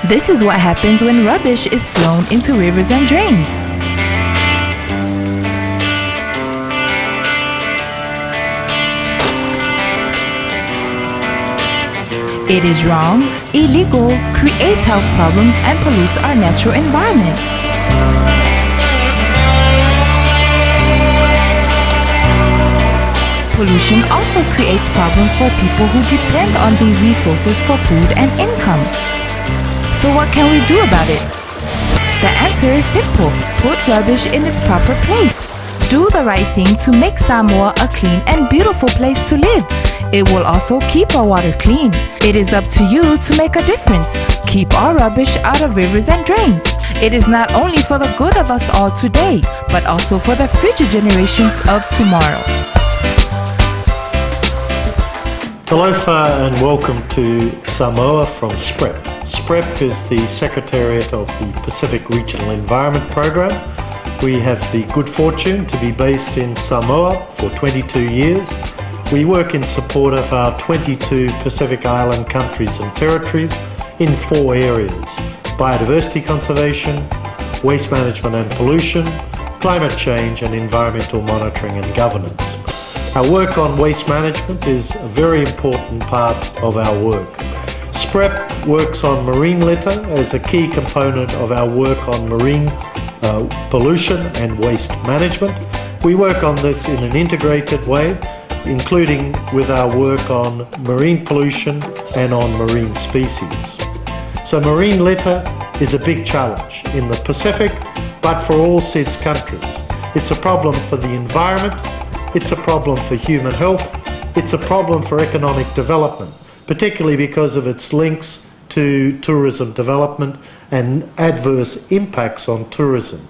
This is what happens when rubbish is thrown into rivers and drains. It is wrong, illegal, creates health problems, and pollutes our natural environment. Pollution also creates problems for people who depend on these resources for food and income. So what can we do about it? The answer is simple. Put rubbish in its proper place. Do the right thing to make Samoa a clean and beautiful place to live. It will also keep our water clean. It is up to you to make a difference. Keep our rubbish out of rivers and drains. It is not only for the good of us all today, but also for the future generations of tomorrow. Talofa and welcome to Samoa from SPREP. SPREP is the Secretariat of the Pacific Regional Environment Program. We have the good fortune to be based in Samoa for 22 years. We work in support of our 22 Pacific Island countries and territories in 4 areas: biodiversity conservation, waste management and pollution, climate change, and environmental monitoring and governance. Our work on waste management is a very important part of our work. SPREP works on marine litter as a key component of our work on marine pollution and waste management. We work on this in an integrated way, including with our work on marine pollution and on marine species. So marine litter is a big challenge in the Pacific, but for all SIDS countries. It's a problem for the environment, it's a problem for human health, it's a problem for economic development, particularly because of its links to tourism development and adverse impacts on tourism.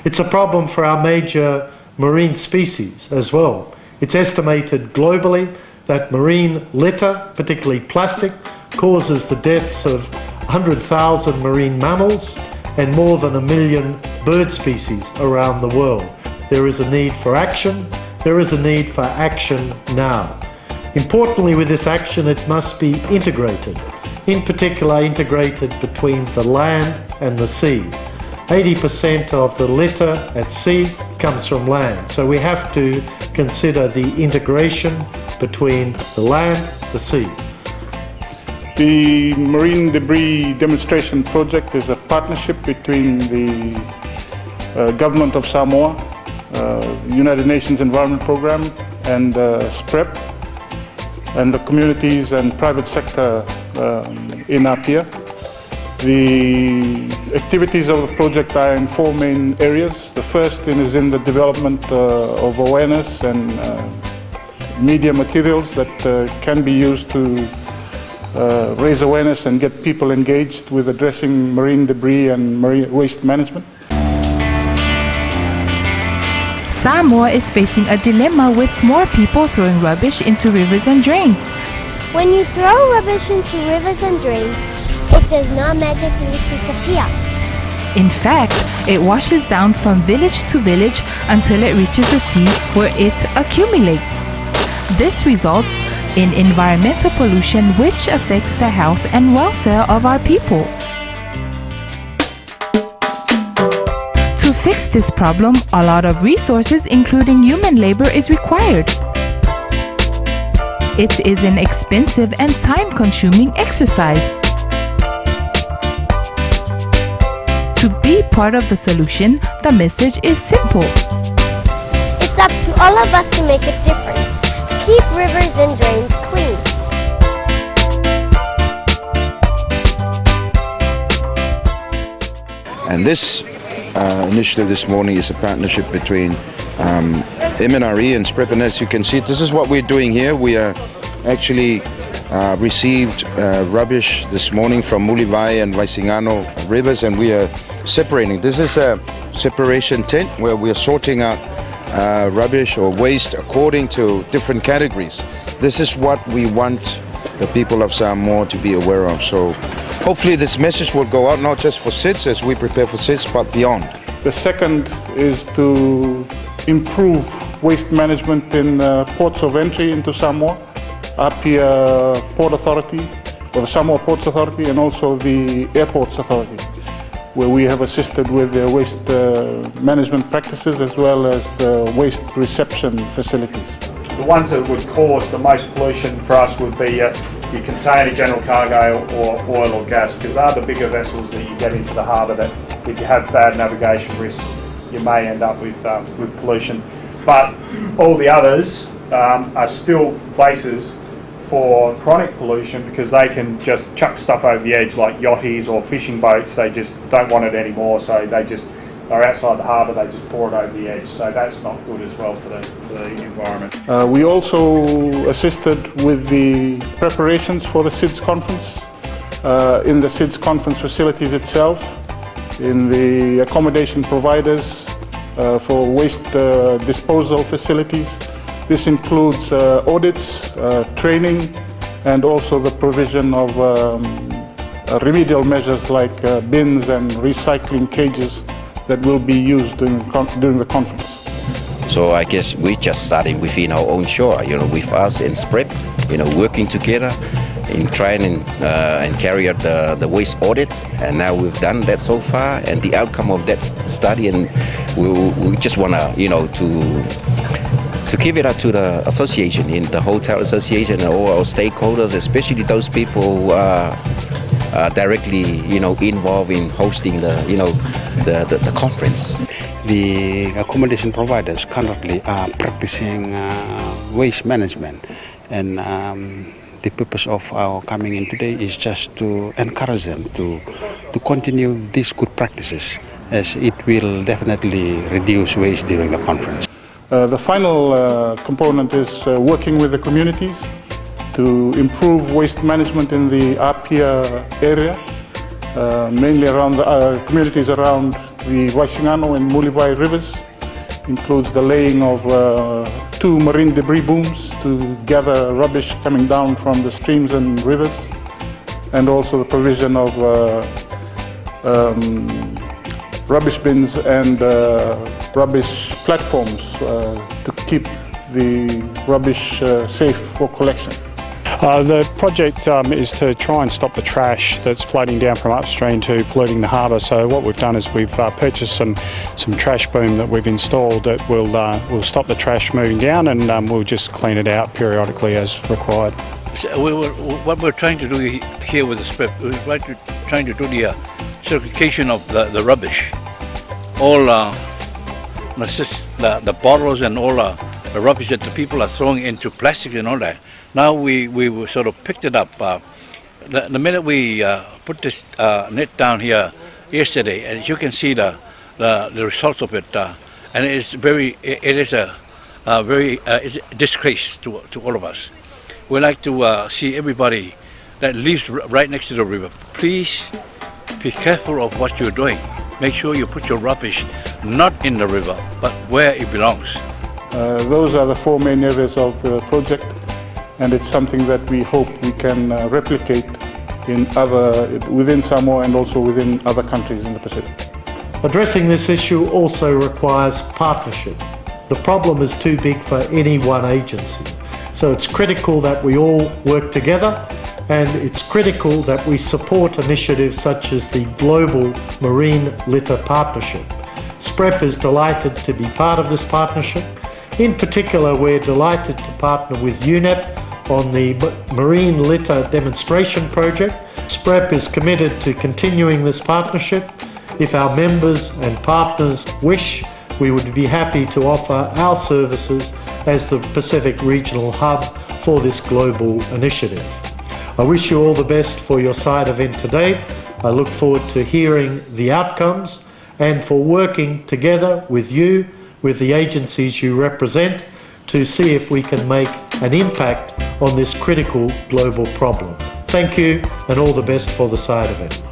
It's a problem for our major marine species as well. It's estimated globally that marine litter, particularly plastic, causes the deaths of 100,000 marine mammals and more than 1 million bird species around the world. There is a need for action. There is a need for action now. Importantly, with this action, it must be integrated, in particular integrated between the land and the sea. 80% of the litter at sea comes from land, so we have to consider the integration between the land and the sea. The Marine Debris Demonstration Project is a partnership between the Government of Samoa, United Nations Environment Program, and SPREP, and the communities and private sector in Apia. The activities of the project are in 4 main areas. The first is in the development of awareness and media materials that can be used to raise awareness and get people engaged with addressing marine debris and marine waste management. Samoa is facing a dilemma with more people throwing rubbish into rivers and drains. When you throw rubbish into rivers and drains, it does not magically disappear. In fact, it washes down from village to village until it reaches the sea where it accumulates. This results in environmental pollution which affects the health and welfare of our people. To fix this problem, a lot of resources, including human labor, is required. It is an expensive and time-consuming exercise. To be part of the solution, the message is simple. It's up to all of us to make a difference. Keep rivers and drains clean. And this initiative this morning is a partnership between MNRE and SPREP, and as you can see, this is what we're doing here. We actually received rubbish this morning from Mulivai and Vaisingano rivers, and we are separating. This is a separation tent where we are sorting out rubbish or waste according to different categories. This is what we want the people of Samoa to be aware of. So hopefully this message will go out not just for SIDS as we prepare for SIDS, but beyond. The second is to improve waste management in ports of entry into Samoa. Apia Port Authority or the Samoa Ports Authority and also the Airports Authority, where we have assisted with their waste management practices as well as the waste reception facilities. The ones that would cause the most pollution for us would be your container general cargo or oil or gas, because they're the bigger vessels that you get into the harbour that if you have bad navigation risks you may end up with pollution. But all the others are still places for chronic pollution, because they can just chuck stuff over the edge, like yachties or fishing boats. They just don't want it anymore, so they just are outside the harbour, they just pour it over the edge. So that's not good as well for the environment. We also assisted with the preparations for the SIDS conference, in the SIDS conference facilities itself, in the accommodation providers for waste disposal facilities. This includes audits, training, and also the provision of remedial measures like bins and recycling cages that will be used during the conference. So I guess we just starting within our own shore, with us in SPREP, working together in trying and carry out the waste audit, and now we've done that so far, and the outcome of that study, and we just want to give it out to the association, in the hotel association, and all our stakeholders, especially those people who are directly, involved in hosting the conference. The accommodation providers currently are practicing waste management, and the purpose of our coming in today is just to encourage them to continue these good practices, as it will definitely reduce waste during the conference. The final component is working with the communities to improve waste management in the Apia area, mainly around the communities around the Waisingano and Mulivai rivers. Includes the laying of 2 marine debris booms to gather rubbish coming down from the streams and rivers, and also the provision of rubbish bins and rubbish platforms to keep the rubbish safe for collection. The project is to try and stop the trash that's floating down from upstream to polluting the harbour. So what we've done is we've purchased some trash boom that we've installed that will stop the trash moving down, and we'll just clean it out periodically as required. What we're trying to do here with the SPREP, we're trying to do the segregation of the rubbish. All the bottles and all the rubbish that the people are throwing into plastic and all that. Now we sort of picked it up. The minute we put this net down here yesterday, and you can see the results of it, and it's a disgrace to all of us. We like to see everybody that lives right next to the river. Please be careful of what you're doing. Make sure you put your rubbish not in the river, but where it belongs. Those are the 4 main areas of the project, and it's something that we hope we can replicate within Samoa and also within other countries in the Pacific. Addressing this issue also requires partnership. The problem is too big for any one agency, so it's critical that we all work together, and it's critical that we support initiatives such as the Global Marine Litter Partnership. SPREP is delighted to be part of this partnership. In particular, we're delighted to partner with UNEP on the Marine Litter Demonstration Project. SPREP is committed to continuing this partnership. If our members and partners wish, we would be happy to offer our services as the Pacific Regional Hub for this global initiative. I wish you all the best for your side event today. I look forward to hearing the outcomes and for working together with you, with the agencies you represent, to see if we can make an impact on this critical global problem. Thank you, and all the best for the side event.